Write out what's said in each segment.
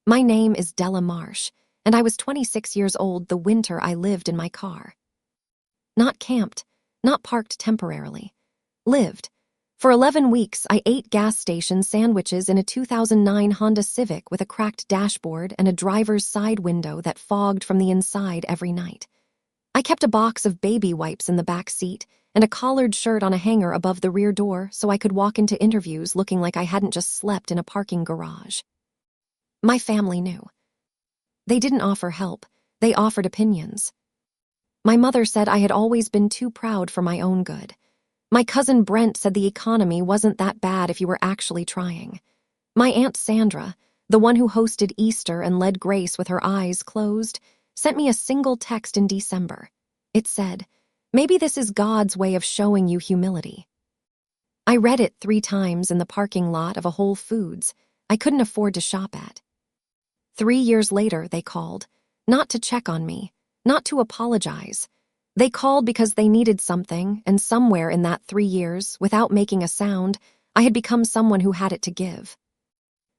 My name is Della Marsh, and I was 26 years old the winter I lived in my car. Not camped, not parked temporarily. Lived. For 11 weeks, I ate gas station sandwiches in a 2009 Honda Civic with a cracked dashboard and a driver's side window that fogged from the inside every night. I kept a box of baby wipes in the back seat and a collared shirt on a hanger above the rear door so I could walk into interviews looking like I hadn't just slept in a parking garage. My family knew. They didn't offer help. They offered opinions. My mother said I had always been too proud for my own good. My cousin Brent said the economy wasn't that bad if you were actually trying. My Aunt Sandra, the one who hosted Easter and led Grace with her eyes closed, sent me a single text in December. It said, "Maybe this is God's way of showing you humility." I read it 3 times in the parking lot of a Whole Foods I couldn't afford to shop at. 3 years later, they called, not to check on me, not to apologize. They called because they needed something, and somewhere in that 3 years, without making a sound, I had become someone who had it to give.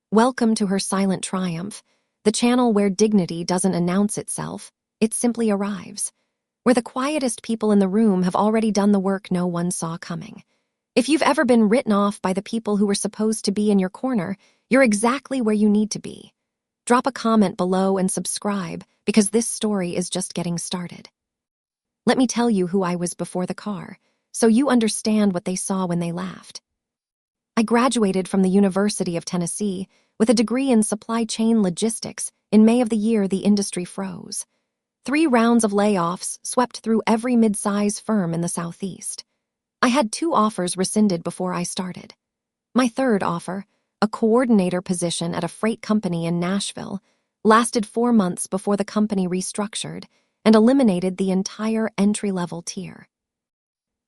Welcome to her silent triumph, the channel where dignity doesn't announce itself, it simply arrives. Where the quietest people in the room have already done the work no one saw coming. If you've ever been written off by the people who were supposed to be in your corner, you're exactly where you need to be. Drop a comment below and subscribe, because this story is just getting started. Let me tell you who I was before the car, so you understand what they saw when they laughed. I graduated from the University of Tennessee with a degree in supply chain logistics in May of the year the industry froze. 3 rounds of layoffs swept through every mid-size firm in the Southeast. I had 2 offers rescinded before I started. My third offer, a coordinator position at a freight company in Nashville, lasted 4 months before the company restructured and eliminated the entire entry-level tier.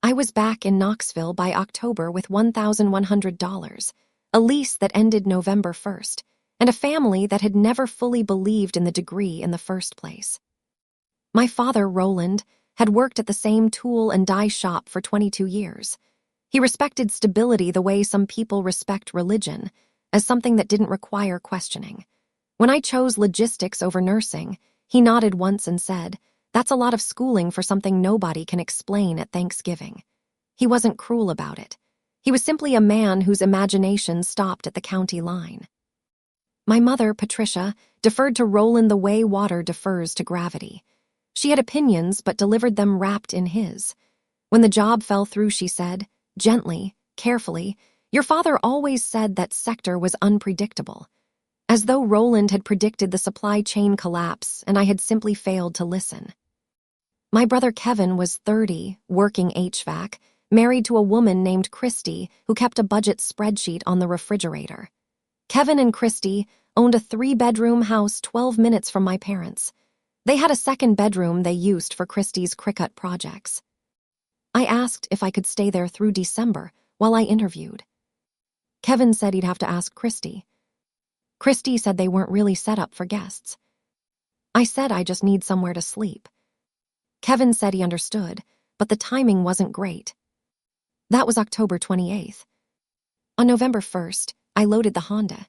I was back in Knoxville by October with $1,100, a lease that ended November 1st, and a family that had never fully believed in the degree in the first place. My father, Roland, had worked at the same tool and die shop for 22 years. He respected stability the way some people respect religion, as something that didn't require questioning. When I chose logistics over nursing, he nodded once and said, "That's a lot of schooling for something nobody can explain at Thanksgiving." He wasn't cruel about it. He was simply a man whose imagination stopped at the county line. My mother, Patricia, deferred to Roland the way water defers to gravity. She had opinions but delivered them wrapped in his. When the job fell through, she said, gently, carefully, "Your father always said that sector was unpredictable." As though Roland had predicted the supply chain collapse and I had simply failed to listen. My brother Kevin was 30, working HVAC, married to a woman named Christy who kept a budget spreadsheet on the refrigerator. Kevin and Christy owned a 3-bedroom house 12 minutes from my parents. They had a 2nd bedroom they used for Christy's cricut projects. I asked if I could stay there through December while I interviewed. Kevin said he'd have to ask Christy. Christy said they weren't really set up for guests. I said I just need somewhere to sleep. Kevin said he understood, but the timing wasn't great. That was October 28th. On November 1st, I loaded the Honda.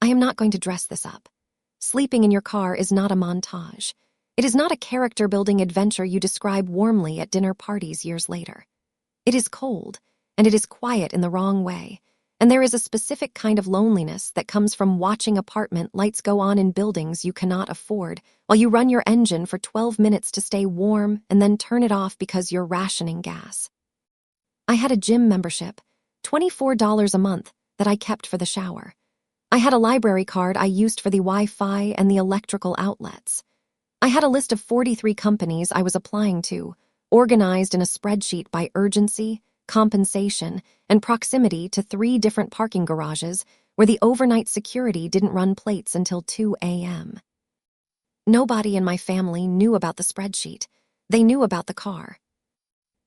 I am not going to dress this up. Sleeping in your car is not a montage. It is not a character-building adventure you describe warmly at dinner parties years later. It is cold, and it is quiet in the wrong way. And there is a specific kind of loneliness that comes from watching apartment lights go on in buildings you cannot afford while you run your engine for 12 minutes to stay warm and then turn it off because you're rationing gas. I had a gym membership, $24 a month, that I kept for the shower. I had a library card I used for the Wi-Fi and the electrical outlets. I had a list of 43 companies I was applying to, organized in a spreadsheet by urgency, compensation, and proximity to 3 different parking garages where the overnight security didn't run plates until 2 a.m. Nobody in my family knew about the spreadsheet. They knew about the car.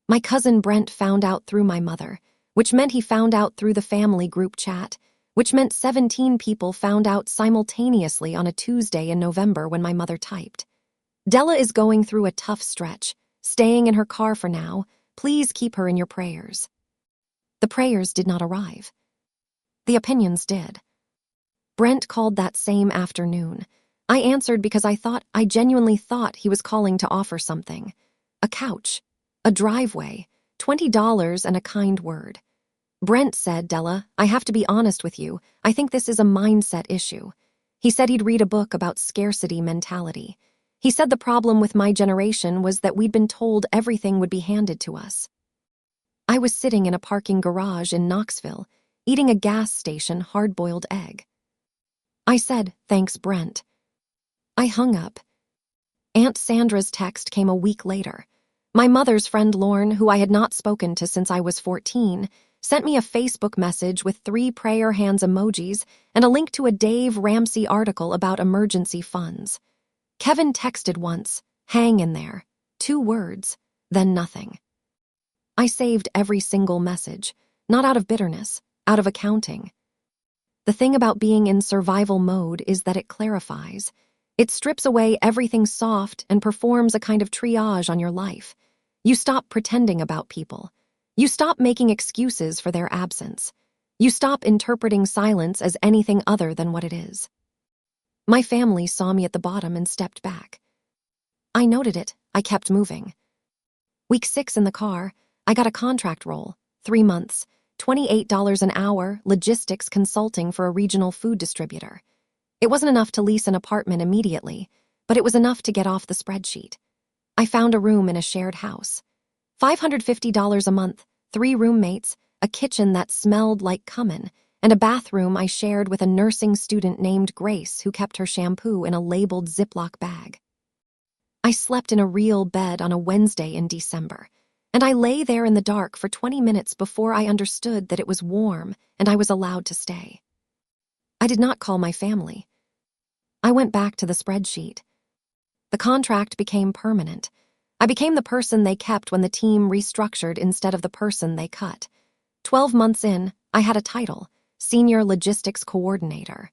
My cousin Brent found out through my mother, which meant he found out through the family group chat, which meant 17 people found out simultaneously on a Tuesday in November when my mother typed. "Della is going through a tough stretch, staying in her car for now. Please keep her in your prayers." The prayers did not arrive. The opinions did. Brent called that same afternoon. I answered because I genuinely thought he was calling to offer something. A couch, a driveway, $20 and a kind word. Brent said, Della, I have to be honest with you. I think this is a mindset issue. He said he'd read a book about scarcity mentality. He said the problem with my generation was that we'd been told everything would be handed to us. I was sitting in a parking garage in Knoxville, eating a gas station hard-boiled egg. I said, thanks, Brent. I hung up. Aunt Sandra's text came a week later. My mother's friend Lorne, who I had not spoken to since I was 14, sent me a Facebook message with 3 prayer hands emojis and a link to a Dave Ramsey article about emergency funds. Kevin texted once, hang in there, 2 words, then nothing. I saved every single message, not out of bitterness, out of accounting. The thing about being in survival mode is that it clarifies. It strips away everything soft and performs a kind of triage on your life. You stop pretending about people. You stop making excuses for their absence. You stop interpreting silence as anything other than what it is. My family saw me at the bottom and stepped back. I noted it. I kept moving. Week 6 in the car, I got a contract role, 3 months, $28 an hour, logistics consulting for a regional food distributor. It wasn't enough to lease an apartment immediately, but it was enough to get off the spreadsheet. I found a room in a shared house. $550 a month, 3 roommates, a kitchen that smelled like cumin, and a bathroom I shared with a nursing student named Grace who kept her shampoo in a labeled Ziploc bag. I slept in a real bed on a Wednesday in December, and I lay there in the dark for 20 minutes before I understood that it was warm and I was allowed to stay. I did not call my family. I went back to the spreadsheet. The contract became permanent. I became the person they kept when the team restructured instead of the person they cut. 12 months in, I had a title, Senior Logistics Coordinator.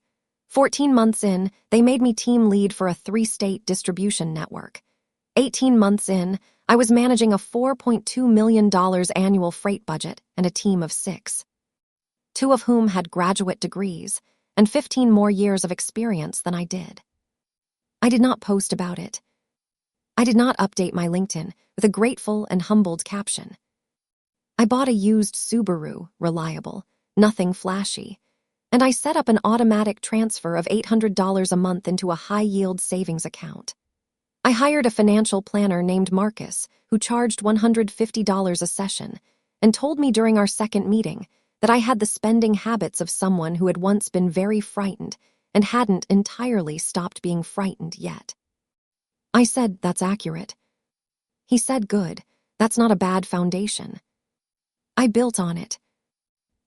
14 months in, they made me team lead for a 3-state distribution network. 18 months in, I was managing a $4.2 million annual freight budget and a team of 6. 2 of whom had graduate degrees and 15 more years of experience than I did. I did not post about it. I did not update my LinkedIn with a grateful and humbled caption. I bought a used Subaru, reliable, nothing flashy, and I set up an automatic transfer of $800 a month into a high-yield savings account. I hired a financial planner named Marcus, who charged $150 a session, and told me during our second meeting that I had the spending habits of someone who had once been very frightened and hadn't entirely stopped being frightened yet. I said, that's accurate. He said, good, that's not a bad foundation. I built on it.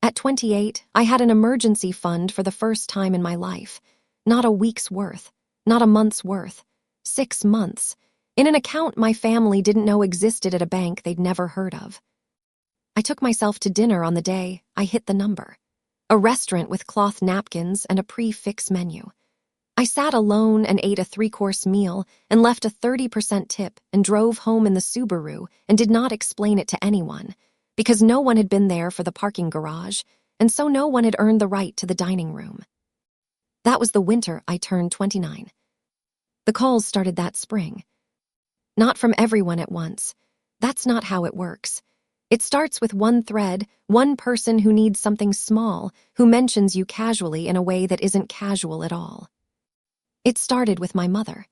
At 28, I had an emergency fund for the first time in my life. Not a week's worth, not a month's worth, 6 months, in an account my family didn't know existed at a bank they'd never heard of. I took myself to dinner on the day I hit the number. A restaurant with cloth napkins and a prix-fixe menu. I sat alone and ate a 3-course meal and left a 30% tip and drove home in the Subaru and did not explain it to anyone, because no one had been there for the parking garage, and so no one had earned the right to the dining room. That was the winter I turned 29. The calls started that spring. Not from everyone at once. That's not how it works. It starts with one thread, one person who needs something small, who mentions you casually in a way that isn't casual at all. It started with my mother.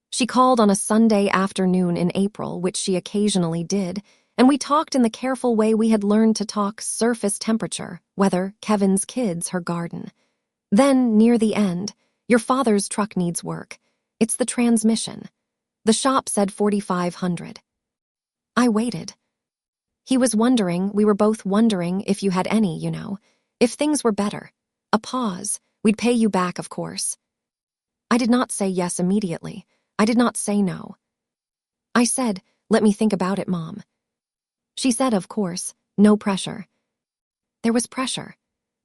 She called on a Sunday afternoon in April, which she occasionally did, and we talked in the careful way we had learned to talk: surface temperature, weather, Kevin's kids, her garden. Then, near the end, your father's truck needs work. It's the transmission. The shop said 4,500. I waited. He was wondering, we were both wondering if you had any, if things were better. A pause. We'd pay you back, of course. I did not say yes immediately. I did not say no. I said, let me think about it, Mom. She said, of course, no pressure. There was pressure.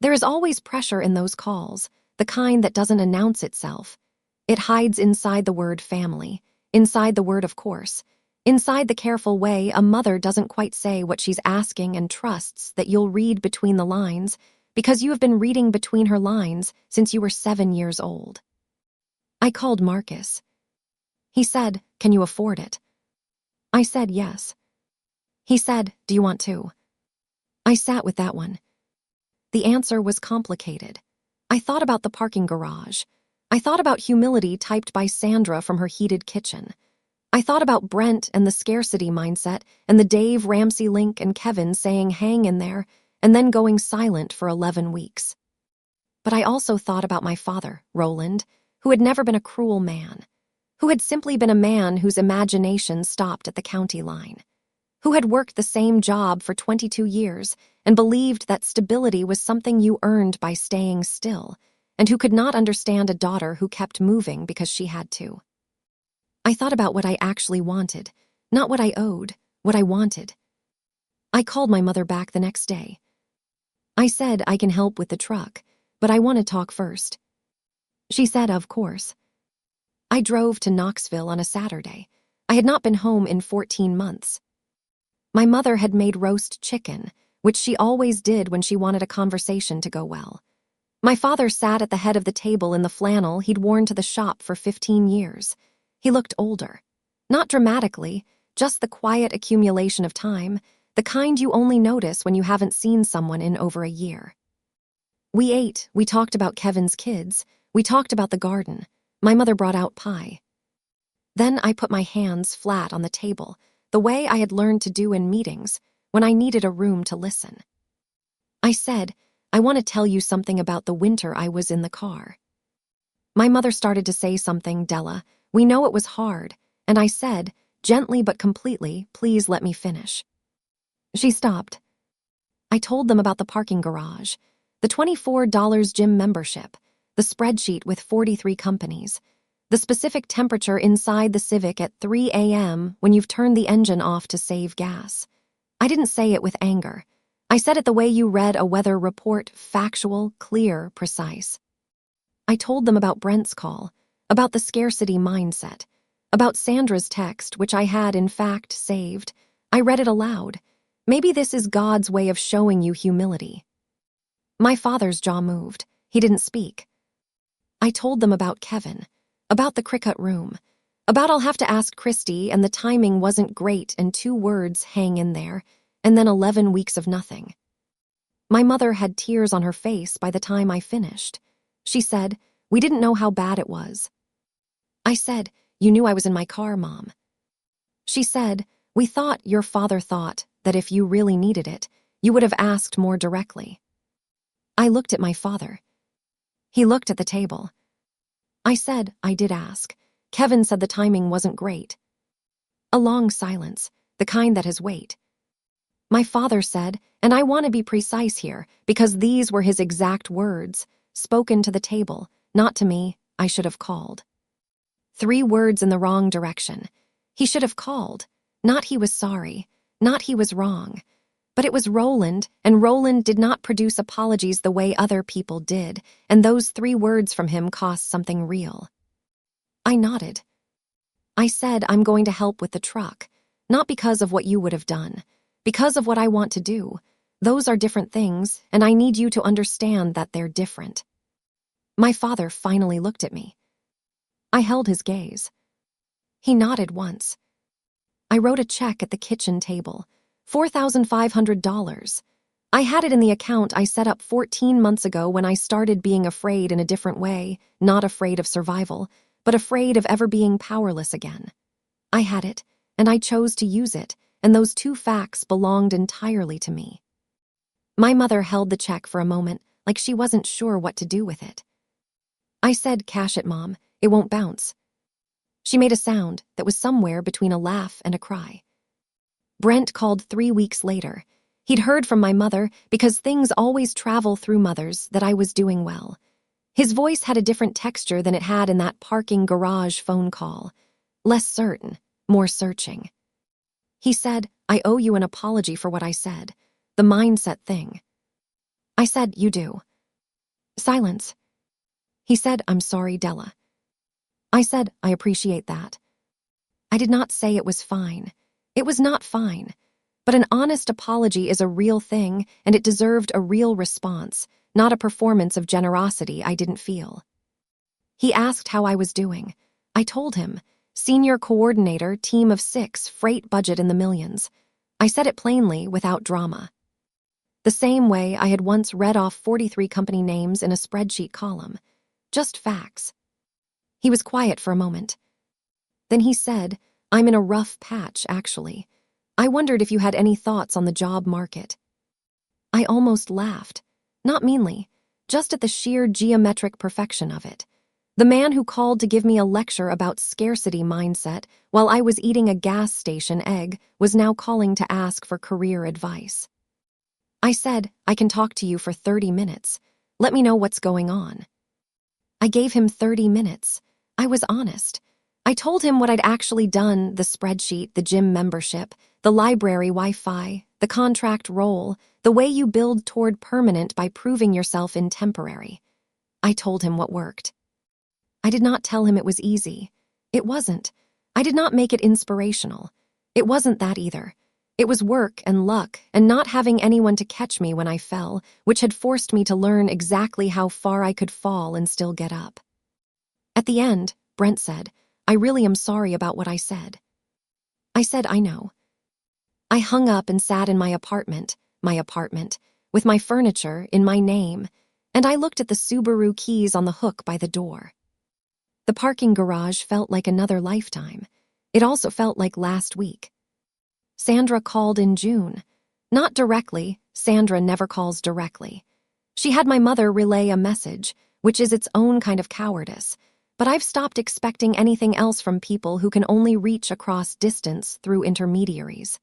There is always pressure in those calls, the kind that doesn't announce itself. It hides inside the word family, inside the word of course, inside the careful way a mother doesn't quite say what she's asking and trusts that you'll read between the lines because you have been reading between her lines since you were 7 years old. I called Marcus. He said, "Can you afford it?" I said yes. He said, "Do you want to?" I sat with that one. The answer was complicated. I thought about the parking garage. I thought about humility typed by Sandra from her heated kitchen. I thought about Brent and the scarcity mindset and the Dave Ramsey link and Kevin saying hang in there and then going silent for 11 weeks. But I also thought about my father, Roland, who had never been a cruel man, who had simply been a man whose imagination stopped at the county line, who had worked the same job for 22 years and believed that stability was something you earned by staying still, and who could not understand a daughter who kept moving because she had to. I thought about what I actually wanted, not what I owed, what I wanted. I called my mother back the next day. I said I can help with the truck, but I want to talk first. She said, of course. I drove to Knoxville on a Saturday. I had not been home in 14 months. My mother had made roast chicken, which she always did when she wanted a conversation to go well. My father sat at the head of the table in the flannel he'd worn to the shop for 15 years. He looked older. Not dramatically, just the quiet accumulation of time, the kind you only notice when you haven't seen someone in over a year. We ate, we talked about Kevin's kids, we talked about the garden. My mother brought out pie. Then I put my hands flat on the table, the way I had learned to do in meetings when I needed a room to listen. I said, I want to tell you something about the winter I was in the car. My mother started to say something, Della. We know it was hard, and I said, gently but completely, please let me finish. She stopped. I told them about the parking garage, the $24 gym membership, the spreadsheet with 43 companies, the specific temperature inside the Civic at 3 a.m. when you've turned the engine off to save gas. I didn't say it with anger. I said it the way you read a weather report, factual, clear, precise. I told them about Brent's call, about the scarcity mindset, about Sandra's text, which I had, in fact, saved. I read it aloud. Maybe this is God's way of showing you humility. My father's jaw moved. He didn't speak. I told them about Kevin, about the cricket room, about I'll have to ask Christy and the timing wasn't great and 2 words hang in there, and then 11 weeks of nothing. My mother had tears on her face by the time I finished. She said, we didn't know how bad it was. I said, you knew I was in my car, Mom. She said, we thought your father thought that if you really needed it, you would have asked more directly. I looked at my father. He looked at the table. I said, I did ask. Kevin said the timing wasn't great. A long silence, the kind that has weight. My father said, and I want to be precise here, because these were his exact words, spoken to the table, not to me. I should have called. 3 words in the wrong direction. He should have called. Not he was sorry, not he was wrong. But it was Roland, and Roland did not produce apologies the way other people did, and those 3 words from him cost something real. I nodded. I said, I'm going to help with the truck, not because of what you would have done, because of what I want to do. Those are different things, and I need you to understand that they're different. My father finally looked at me. I held his gaze. He nodded once. I wrote a check at the kitchen table, $4,500. I had it in the account I set up 14 months ago when I started being afraid in a different way, not afraid of survival, but afraid of ever being powerless again. I had it, and I chose to use it, and those 2 facts belonged entirely to me. My mother held the check for a moment, like she wasn't sure what to do with it. I said, cash it, Mom. It won't bounce. She made a sound that was somewhere between a laugh and a cry. Brent called 3 weeks later. He'd heard from my mother, because things always travel through mothers, that I was doing well. His voice had a different texture than it had in that parking garage phone call. Less certain, more searching. He said, I owe you an apology for what I said. The mindset thing. I said, you do. Silence. He said, I'm sorry, Della. I said, I appreciate that. I did not say it was fine. It was not fine. But an honest apology is a real thing, and it deserved a real response, not a performance of generosity I didn't feel. He asked how I was doing. I told him, senior coordinator, team of 6, freight budget in the millions. I said it plainly, without drama. The same way I had once read off 43 company names in a spreadsheet column. Just facts. He was quiet for a moment. Then he said, I'm in a rough patch, actually. I wondered if you had any thoughts on the job market. I almost laughed. Not meanly, just at the sheer geometric perfection of it. The man who called to give me a lecture about scarcity mindset while I was eating a gas station egg was now calling to ask for career advice. I said, I can talk to you for 30 minutes. Let me know what's going on. I gave him 30 minutes. I was honest. I told him what I'd actually done, the spreadsheet, the gym membership, the library Wi-Fi, the contract role, the way you build toward permanent by proving yourself in temporary. I told him what worked. I did not tell him it was easy. It wasn't. I did not make it inspirational. It wasn't that either. It was work and luck and not having anyone to catch me when I fell, which had forced me to learn exactly how far I could fall and still get up. At the end, Brent said, I really am sorry about what I said. I said, I know. I hung up and sat in my apartment, with my furniture in my name, and I looked at the Subaru keys on the hook by the door. The parking garage felt like another lifetime. It also felt like last week. Sandra called in June. Not directly, Sandra never calls directly. She had my mother relay a message, which is its own kind of cowardice, but I've stopped expecting anything else from people who can only reach across distance through intermediaries.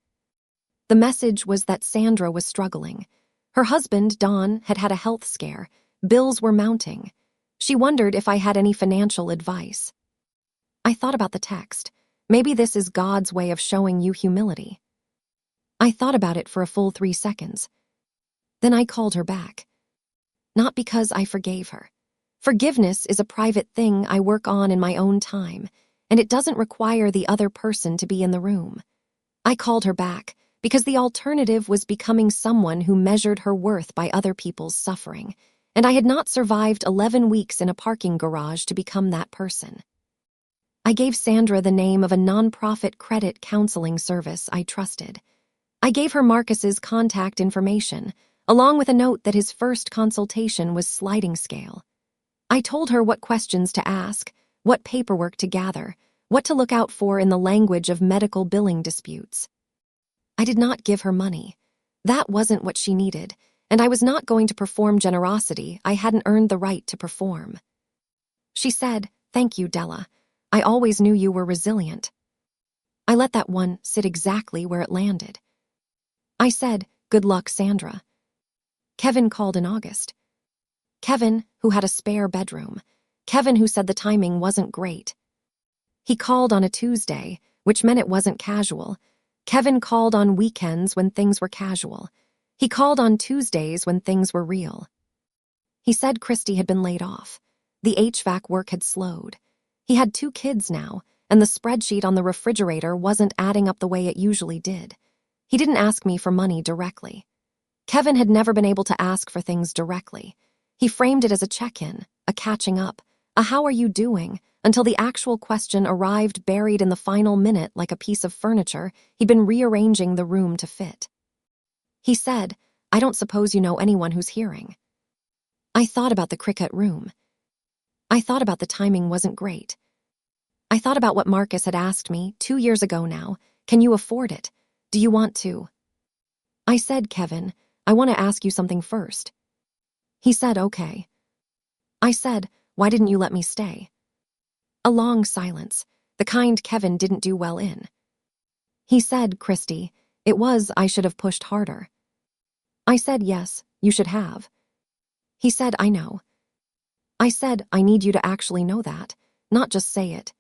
The message was that Sandra was struggling. Her husband, Don, had had a health scare. Bills were mounting. She wondered if I had any financial advice. I thought about the text. Maybe this is God's way of showing you humility. I thought about it for a full 3 seconds. Then I called her back. Not because I forgave her. Forgiveness is a private thing I work on in my own time, and it doesn't require the other person to be in the room. I called her back because the alternative was becoming someone who measured her worth by other people's suffering, and I had not survived 11 weeks in a parking garage to become that person. I gave Sandra the name of a nonprofit credit counseling service I trusted. I gave her Marcus's contact information, along with a note that his first consultation was sliding scale. I told her what questions to ask, what paperwork to gather, what to look out for in the language of medical billing disputes. I did not give her money. That wasn't what she needed, and I was not going to perform generosity I hadn't earned the right to perform. She said, "Thank you, Della. I always knew you were resilient." I let that one sit exactly where it landed. I said, "Good luck, Sandra." Kevin called in August. Kevin, who had a spare bedroom. Kevin, who said the timing wasn't great. He called on a Tuesday, which meant it wasn't casual. Kevin called on weekends when things were casual. He called on Tuesdays when things were real. He said Christy had been laid off. The HVAC work had slowed. He had 2 kids now, and the spreadsheet on the refrigerator wasn't adding up the way it usually did. He didn't ask me for money directly. Kevin had never been able to ask for things directly. He framed it as a check-in, a catching up, a how are you doing, until the actual question arrived buried in the final minute like a piece of furniture he'd been rearranging the room to fit. He said, "I don't suppose you know anyone who's hearing." I thought about the cricket room. I thought about the timing wasn't great. I thought about what Marcus had asked me 2 years ago now. Can you afford it? Do you want to? I said, Kevin, I want to ask you something first. He said, okay. I said, why didn't you let me stay? A long silence, the kind Kevin didn't do well in. He said, Christy, I should have pushed harder. I said, yes, you should have. He said, I know. I said, I need you to actually know that, not just say it.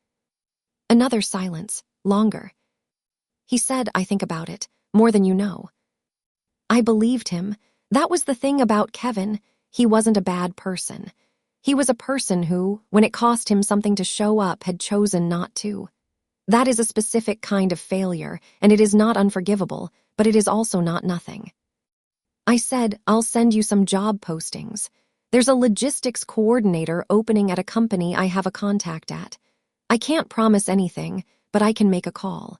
Another silence, longer. He said, I think about it, more than you know. I believed him. That was the thing about Kevin. He wasn't a bad person. He was a person who, when it cost him something to show up, had chosen not to. That is a specific kind of failure, and it is not unforgivable, but it is also not nothing. I said, I'll send you some job postings. There's a logistics coordinator opening at a company I have a contact at. I can't promise anything, but I can make a call."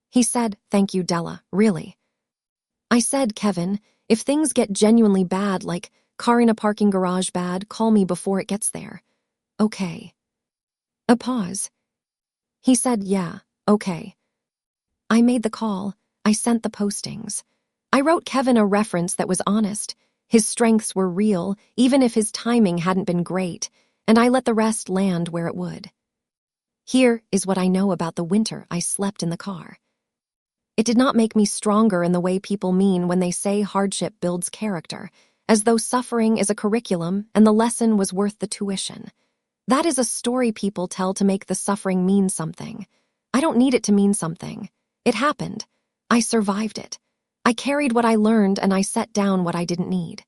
He said, "Thank you, Della, really." I said, "Kevin, if things get genuinely bad, like car in a parking garage bad, call me before it gets there." "Okay." A pause. He said, "Yeah, okay." I made the call. I sent the postings. I wrote Kevin a reference that was honest. His strengths were real, even if his timing hadn't been great, and I let the rest land where it would. Here is what I know about the winter I slept in the car. It did not make me stronger in the way people mean when they say hardship builds character, as though suffering is a curriculum and the lesson was worth the tuition. That is a story people tell to make the suffering mean something. I don't need it to mean something. It happened. I survived it. I carried what I learned and I set down what I didn't need.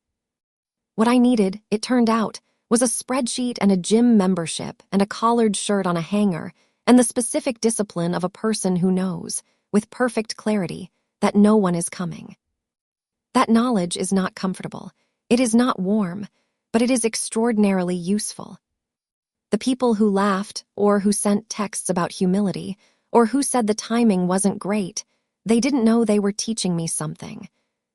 What I needed, it turned out, was a spreadsheet and a gym membership and a collared shirt on a hanger and the specific discipline of a person who knows, with perfect clarity, that no one is coming. That knowledge is not comfortable. It is not warm, but it is extraordinarily useful. The people who laughed, or who sent texts about humility, or who said the timing wasn't great, they didn't know they were teaching me something.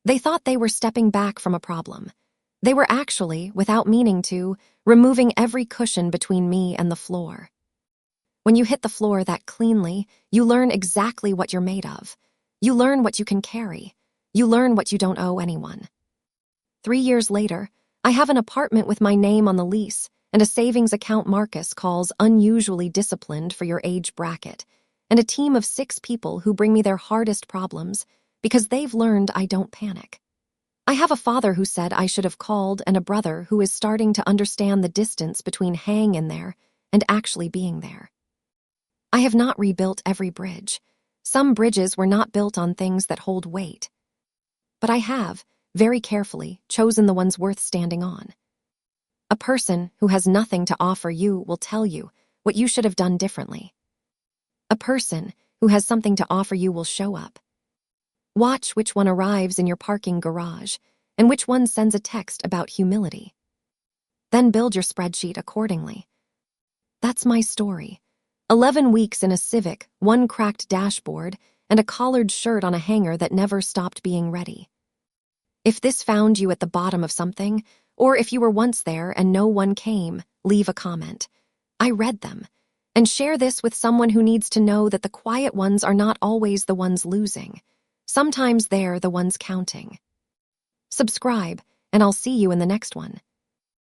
They thought they were stepping back from a problem. They were actually, without meaning to, removing every cushion between me and the floor. When you hit the floor that cleanly, you learn exactly what you're made of. You learn what you can carry. You learn what you don't owe anyone. 3 years later, I have an apartment with my name on the lease and a savings account Marcus calls unusually disciplined for your age bracket, and a team of 6 people who bring me their hardest problems because they've learned I don't panic. I have a father who said I should have called and a brother who is starting to understand the distance between hanging in there and actually being there. I have not rebuilt every bridge. Some bridges were not built on things that hold weight. But I have, very carefully, chosen the ones worth standing on. A person who has nothing to offer you will tell you what you should have done differently. A person who has something to offer you will show up. Watch which one arrives in your parking garage and which one sends a text about humility. Then build your spreadsheet accordingly. That's my story. 11 weeks in a Civic, 1 cracked dashboard, and a collared shirt on a hanger that never stopped being ready. If this found you at the bottom of something, or if you were once there and no one came, leave a comment. I read them. And share this with someone who needs to know that the quiet ones are not always the ones losing. Sometimes they're the ones counting. Subscribe, and I'll see you in the next one.